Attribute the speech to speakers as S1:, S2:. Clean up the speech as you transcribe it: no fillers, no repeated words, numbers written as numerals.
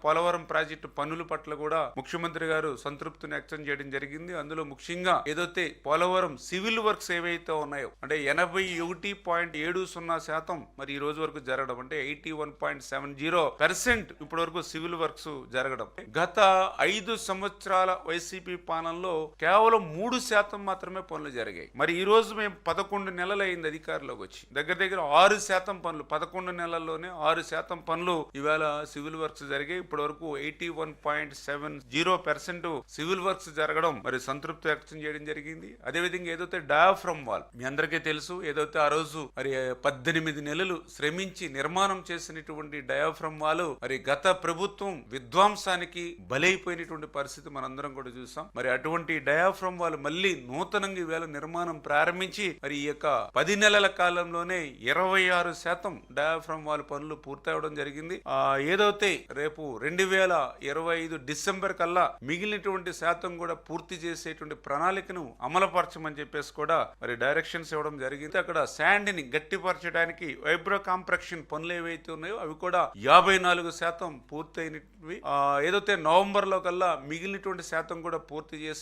S1: Polavaram project పనుల పట్ల కూడా ముఖ్యమంత్రి గారు సంతృప్తిని వ్యక్తం చేయడం జరిగింది. అందులో ముఖ్యంగా ఏదైతే పోలవరం సివిల్ వర్క్స్ ఏవైతే ఉన్నాయో అంటే 81.70% మరి ఈ రోజు వరకు జరగడం, అంటే 81.70% ఇప్పటి వరకు సివిల్ వర్క్స్ జరగడం. గత 5 సంవత్సరాల వైసీపీ పాలనలో కేవలం 3% మాత్రమే పనులు జరిగాయి. మరి ఈ రోజు మేము 11 నెలలు అయింది అధికారంలోకి వచ్చి, దగ్గర దగ్గర 6% పనులు, 11 నెలల్లోనే 6% పనులు ఇవాళ సివిల్ వర్క్స్ జరిగాయి. ఇప్పటి వరకు 81.70% సివిల్ వర్క్స్ జరగడం మరి సంతృప్తి వ్యక్తం చేయడం జరిగింది. అదేవిధంగా ఏదైతే డయాఫ్రమ్ వాల్ మీ అందరికీ తెలుసు, ఏదైతే ఆ రోజు మరి 18 నెలలు శ్రమించి నిర్మాణం చేసినటువంటి డయాఫ్రమ్ వాల్ మరి గత ప్రభుత్వం విధ్వంసానికి బలైపోయినటువంటి పరిస్థితి మనందరం కూడా చూసాం. మరి అటువంటి డయాఫ్రమ్ వాల్ మళ్ళీ నూతనంగా ఈవేళ నిర్మాణం ప్రారంభించి మరి ఈ యొక్క 10 నెలల కాలంలోనే 26% డయాఫ్రమ్ వాల్ పనులు పూర్తవడం జరిగింది. ఏదైతే రేపు 2025 డిసెంబర్ కల్లా మిగిలినటువంటి శాతం కూడా పూర్తి చేసేటువంటి ప్రణాళికను అమలుపరచమని చెప్పేసి కూడా మరి డైరెక్షన్స్ ఇవ్వడం జరిగింది. అక్కడ శాండ్ ని గట్టిపరచడానికి వైబ్రో కాంప్రెక్షన్ పనులు ఏవైతే ఉన్నాయో అవి కూడా 54% పూర్తయినవి. ఏదైతే నవంబర్ లో కల్లా మిగిలినటువంటి శాతం కూడా పూర్తి చేసి